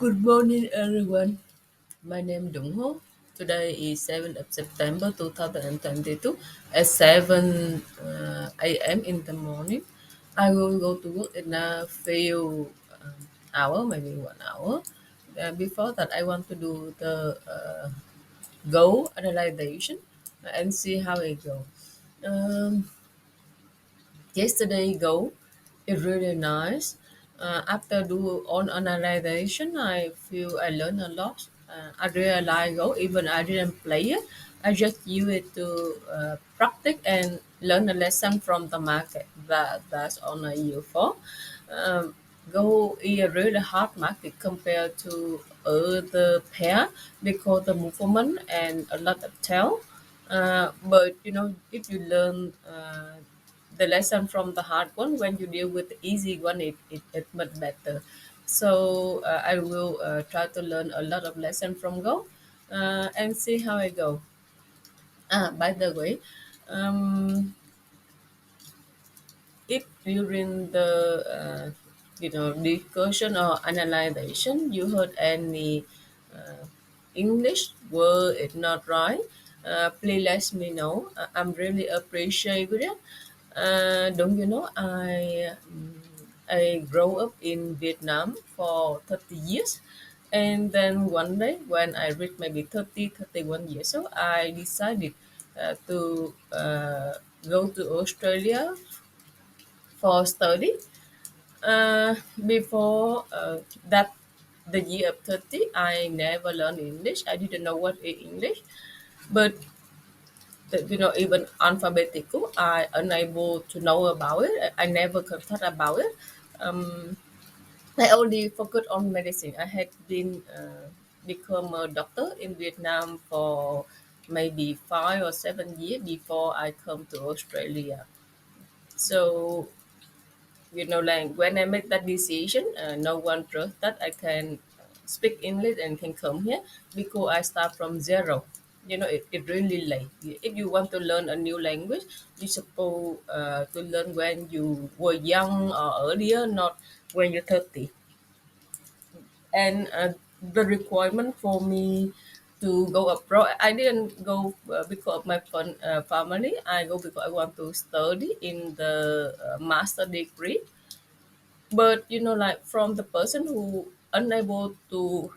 Good morning, everyone. My name is Dong Ho. Today is 7th of September 2022 at 7 a.m. in the morning. I will go to work in a few hour, maybe 1 hour. Before that, I want to do the go analyzation and see how it goes. Um, Yesterday go is really nice. After do on analyzation, I feel I learn a lot. I really like go, even I didn't play it. I just use it to practice and learn a lesson from the market. That's all I use for. Um, Go is a really hard market compared to other pair because the movement and a lot of tail. But if you learn the lesson from the hard one, when you deal with the easy one, it much better. So I will try to learn a lot of lesson from Go and see how I go. By the way, um, if during the discussion or analyzation you heard any uh, English word is not right, please let me know. I'm really appreciate it. Don't you know I grew up in Vietnam for 30 years, and then one day when I reached maybe 31 years old, I decided to go to Australia for study. Before that, the year of 30, I never learned English. I didn't know what is English. But, even alphabetical, I unable to know about it. I never contact about it. Um, I only focus on medicine. I had been become a doctor in Vietnam for maybe 5 or 7 years before I come to Australia. So like when I make that decision, no one trusts that I can speak English and can come here because I start from zero. It really late. If you want to learn a new language, you supposed to learn when you were young or earlier, not when you're 30. And the requirement for me to go abroad, I didn't go because of my family. I go because I want to study in the master degree. But like from the person who unable to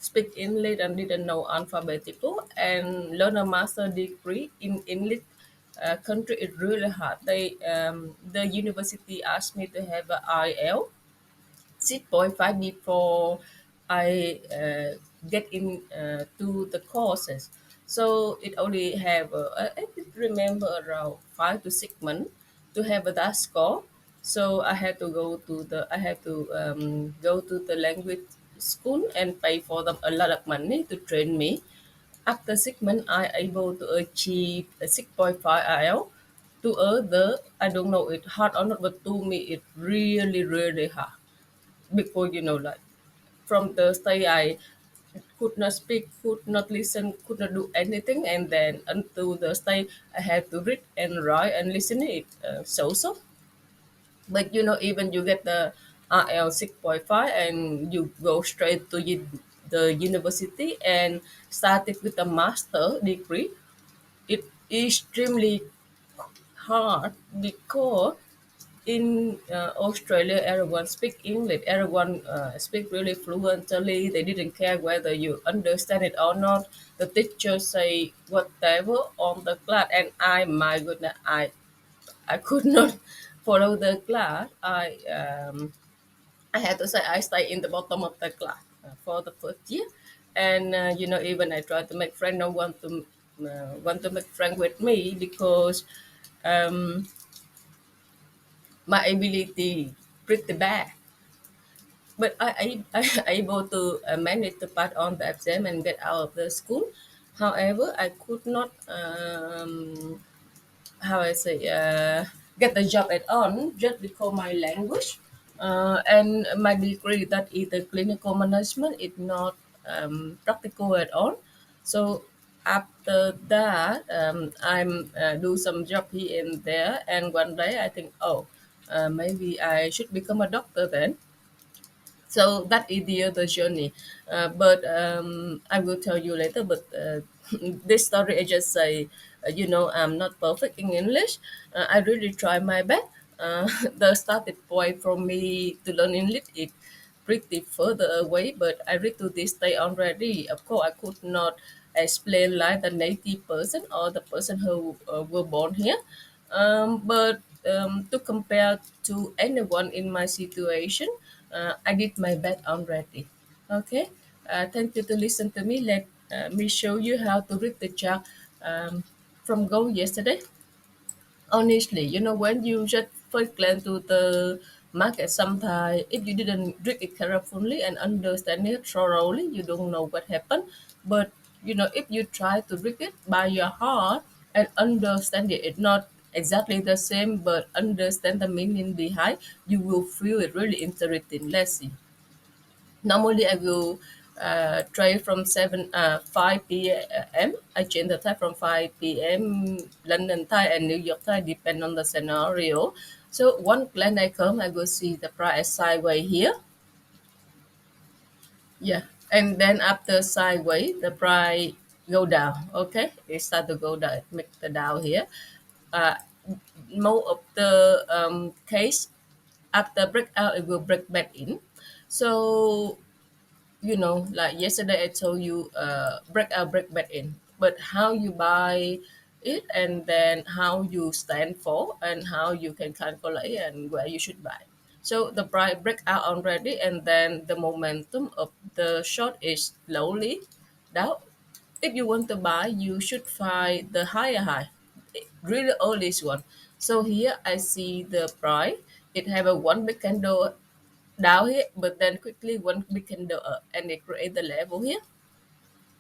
speak English and didn't know alphabetical and learn a master degree in English country is really hard. The university asked me to have a IL 6.5 before I get in to the courses. So it only have I did remember around 5 to 6 months to have that score. So I had to go to the language school and pay for them a lot of money to train me. After 6 months, I able to achieve a 6.5 IELTS. To other, I don't know it hard or not, but to me it really really hard because like from the start I could not speak, could not listen, could not do anything, and then until the stage I had to read and write and listen it so. But even you get the RL 6.5 and you go straight to the university and started with a master degree, it extremely hard because in Australia, everyone speak English. Everyone speak really fluently. They didn't care whether you understand it or not. The teacher say whatever on the class, and my goodness, I could not follow the class. I had to say I stay in the bottom of the class for the first year, and even I try to make friend, no one to want to make friend with me because um, my ability pretty bad. But I able to manage to pass on the exam and get out of the school. However, I could not how I say get the job at all just because my language and my degree that is the clinical management is not practical at all. So after that, I'm do some job here and there, and one day I think, oh, maybe I should become a doctor then. So that is the other journey. But I will tell you later. But this story, I just say, I'm not perfect in English. I really try my best. The starting point for me to learn English is pretty further away, but I read to this day already. Of course, I could not explain like the native person or the person who were born here. But to compare to anyone in my situation, I did my best already. Okay, thank you to listen to me. Let me show you how to read the chart from Go yesterday. Honestly, when you just first glance to the market, sometimes if you didn't read it carefully and understand it thoroughly, you don't know what happened. But if you try to read it by your heart and understand it, it's not exactly the same, but understand the meaning behind, you will feel it really interesting. Let's see. Normally, I will try from 5 p.m. I change the time from 5 p.m. London time and New York time, depend on the scenario. So one plan I come, I will see the price sideways here. Yeah. And then after sideways, the price go down. Okay. It start to go down, make the down here. Uh, Most of the case, after breakout, it will break back in. So like yesterday I told you, break out, break back in. But how you buy it, and then how you stand for, and how you can calculate and where you should buy. So the price break out already, and then the momentum of the short is slowly down. If you want to buy, you should find the higher high, really earliest one. So here I see the price. It have a one big candle down here, but then quickly one big candle up, and it create the level here.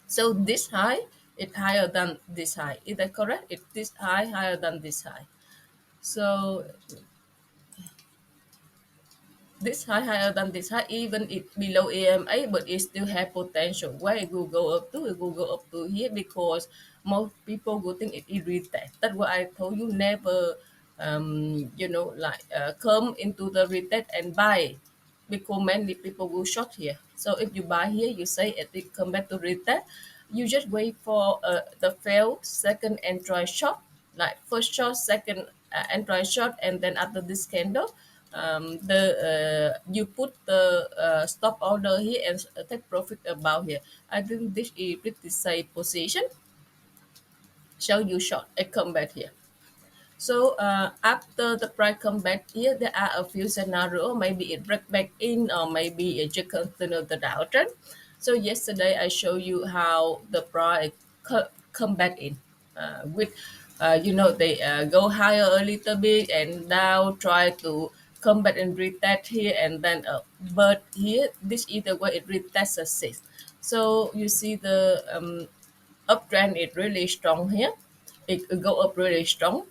So this high, it higher than this high. Is that correct? It this high higher than this high. So this high higher than this high, even it below AMA, but it still have potential. Where it will go up to? It will go up to here because most people will think it is retest. That's why I told you never, come into the retest and buy, because many people will short here. So if you buy here, you say it come back to retest. You just wait for the fail second entry short, like first short, second entry short, and then after this candle, the you put the stop order here and take profit about here. I think this is pretty safe position. So you short and come back here. So after the price come back here, there are a few scenario. Maybe it break back in, or maybe it just continue the downtrend. So yesterday I show you how the price come back in with, they go higher a little bit and now try to come back and retest here and then up. But here, this is the way it retest a six. So you see the uptrend is really strong here. It go up really strong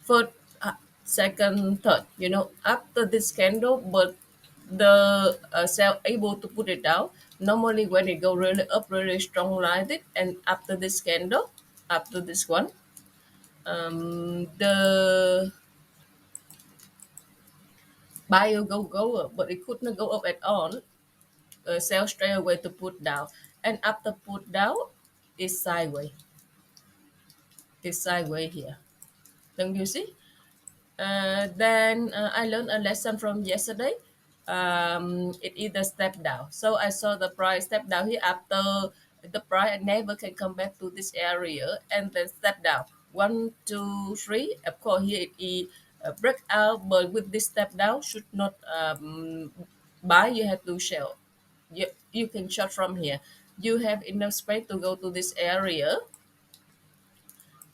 first, second, third. After this candle, but the cell able to put it down. Normally, when it go really up, really strong like it, and after this candle, after this one, the bio go up, but it could not go up at all. Sell straight away to put down, and after put down, it's sideways. It's sideways here. Don't you see? Then I learned a lesson from yesterday. It either step down. So I saw the price step down here after the price never can come back to this area and then step down. One, two, three. Of course, here it is break out, but with this step down, should not buy. You have to sell. You can short from here. You have enough space to go to this area.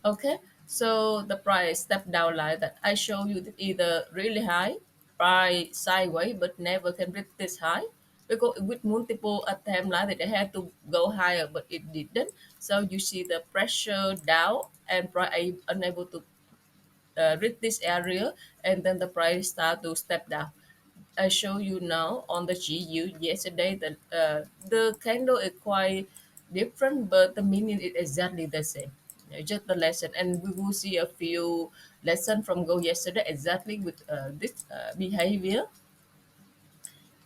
Okay, so the price step down like that. I show you that either really high, price sideways, but never can reach this high because with multiple attempt like that, they had to go higher, but it didn't. So you see the pressure down and price unable to reach this area, and then the price start to step down. I show you now on the GU yesterday that the candle is quite different, but the meaning is exactly the same. Just the lesson, and we will see a few lesson from Go yesterday exactly with this behavior.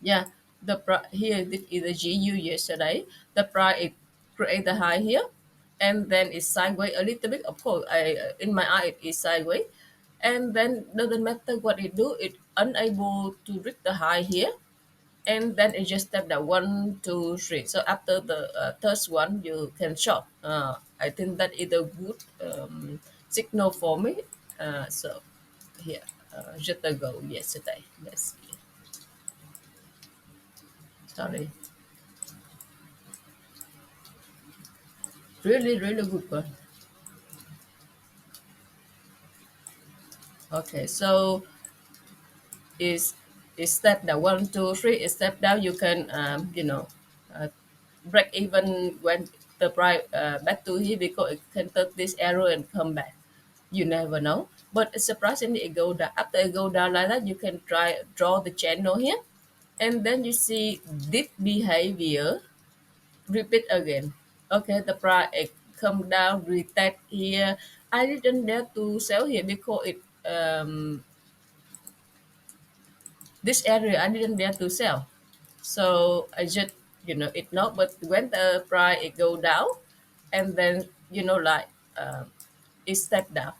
Yeah. here this is the GU yesterday. The price it create the high here, and then it's sideways a little bit. Of course, I in my eye it is sideways, and then doesn't matter what it do, it unable to reach the high here, and then it just step down one, two, three. So after the third one, you can short. I think that is a good signal for me. So here, just ago yesterday. Let's see. Sorry, really, really good one. Okay, so is step down one, two, three. Is step down. You can uh, break even when the price back to here because it can touch this arrow and come back. You never know. But surprisingly, it go down. After it go down like that, you can try draw the channel here, and then you see this behavior repeat again. Okay, the price it come down, retest here. I didn't dare to sell here because it this area I didn't dare to sell. So I just ignore. But when the price it go down, and then like it step down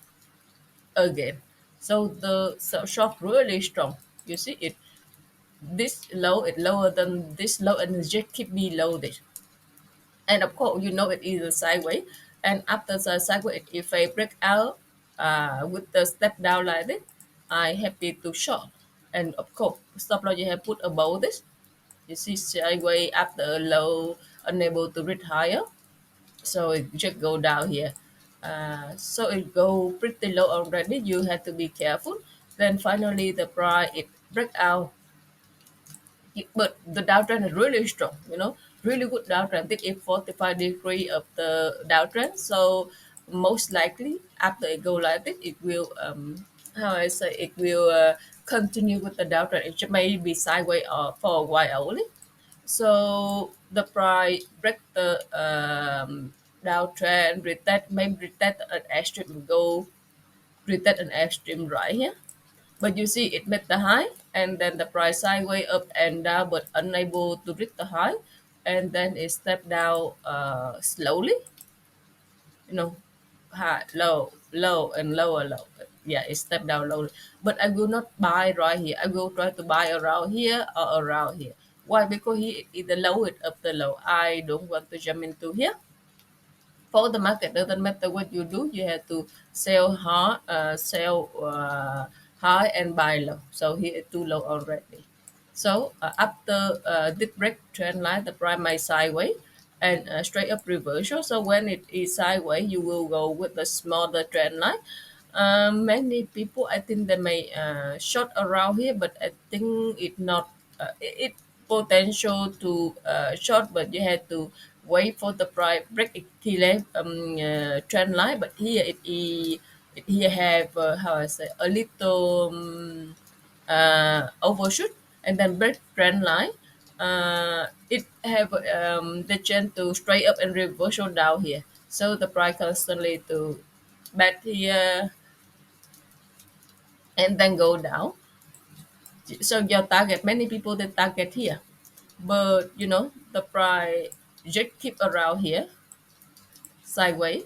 again. So the short really strong. You see it this low, it lower than this low, and it just keep below this. And of course, it is a sideways. And after the sideways, if I break out with the step down like this, I happy to short. And of course, stop loss you have put above this. You see sideways after a low, unable to reach higher. So it just go down here. So it go pretty low already. You have to be careful. Then finally the price it break out, but the downtrend is really strong. Really good downtrend. This is 45 degree of the downtrend. So most likely after it go like this, it will how I say it will continue with the downtrend. It just may be sideways or for a while only. So the price break the downtrend, retest, maybe retest an extreme and go retest an extreme right here. But you see it met the high, and then the price sideways up and down but unable to reach the high, and then it step down slowly, you know, high, low, low, and lower, low. Yeah, it step down slowly. But I will not buy right here. I will try to buy around here or around here. Why? Because he is the lowest of the low. I don't want to jump into here. For the market, doesn't matter what you do, you have to sell high and buy low. So here is too low already. So after this break trend line, the price may sideways and straight up reversal. So when it is sideways, you will go with the smaller trend line. Many people, I think they may short around here, but I think it not it potential to short, but you have to wait for the price break equilibrium trend line. But here it here have how I say a little overshoot and then break trend line. It have the chance to straight up and reversal down here. So the price constantly to back here and then go down. So your target, many people they target here, but the price just keep around here, sideways,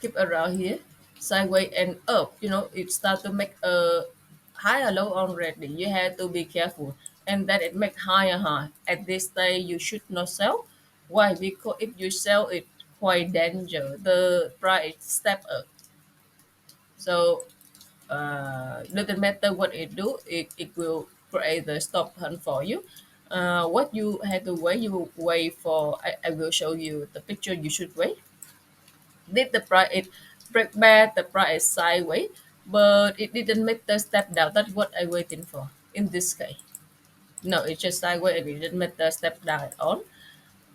keep around here, sideways and up. It start to make a higher low already. You have to be careful, and then it make higher high. At this stage, you should not sell. Why? Because if you sell, it quite danger. The price step up. So doesn't matter what it do, it will create the stop hunt for you. What you have to wait, you wait for, I will show you the picture you should wait. Did the price it break back, the price is sideways, but it didn't make the step down. That's what I waiting for in this case. No, it's just sideways and it didn't make the step down at all.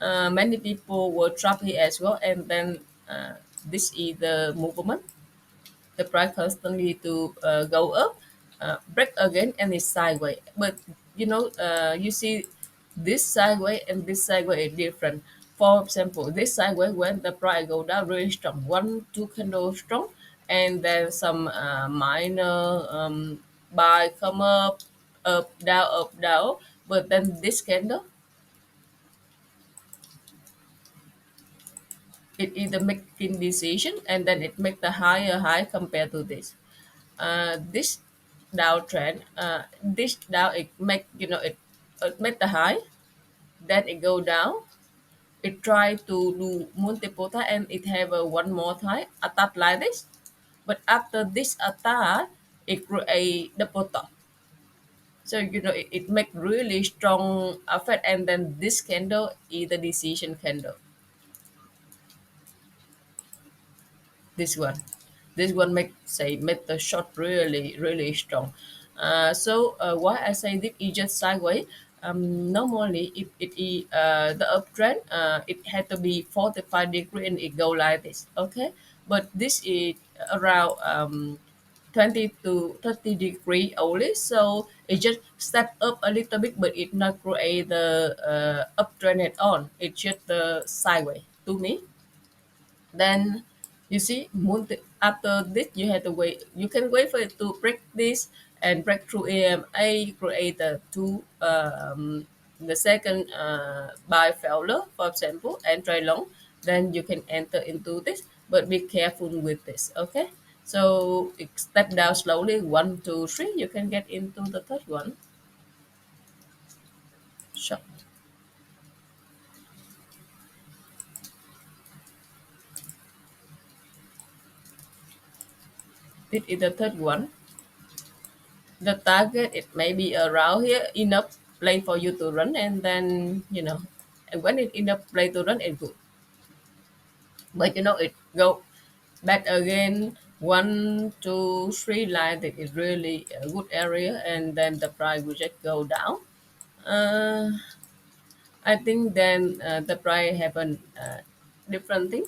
Many people were trapped here as well, and then this is the movement. The price constantly to go up, break again, and it's sideways. But you see this sideways and this sideways is different. For example, this sideways when the price go down really strong, one two candle strong, and then some minor buy come up, down. But then this candle, it either make indecision and then it make the higher high compared to this. This Dow trend, this Dow it make it make the high, then it go down. It try to do multiple time and it have a one more time attack like this. But after this attack, it create double top. So it make really strong effect, and then this candle is the decision candle. This one, this one make the shot really strong. So why I say this is just sideways. Normally if it is the uptrend, it had to be 45 degree and it go like this, okay? But this is around 20 to 30 degree only, so it just step up a little bit, but it not create the uptrend at all. It's just the sideways to me. Then you see, after this, you have to wait. You can wait for it to break this and break through AMA, create the second buy failure, for example, and try long. Then you can enter into this, but be careful with this. Okay, so it step down slowly, one, two, three. You can get into the third one. Sure. This is the third one. The target it may be around here, enough play for you to run, and then and when it enough play to run, it good. But it go back again, one, two, three line that is really a good area, and then the price will just go down. uh, I think then the price have a different thing.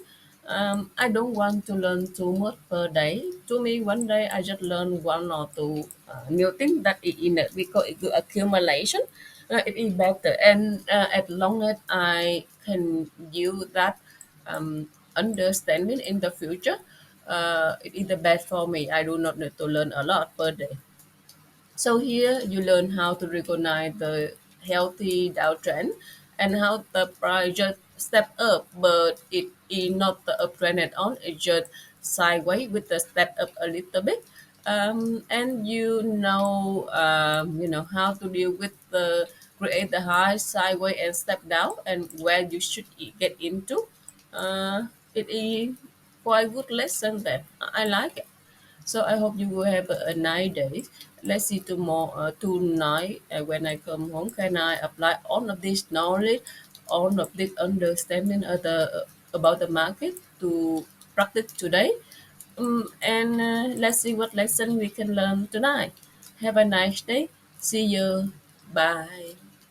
I don't want to learn too much per day. To me, one day I just learn one or two new things that is in it, because it's good accumulation. It is better, and as long as I can use that understanding in the future, it is the best for me. I do not need to learn a lot per day. So here you learn how to recognize the healthy downtrend and how the price just step up, but it is not the uptrend at all. It's just sideways with the step up a little bit. And how to deal with the create the high sideways and step down, and where you should get into. It is quite good lesson that I like it. So I hope you will have a nice day. Let's see tomorrow, tonight, when I come home. Can I apply all of this knowledge, all of this understanding about the market to practice today? And let's see what lesson we can learn tonight. Have a nice day. See you. Bye.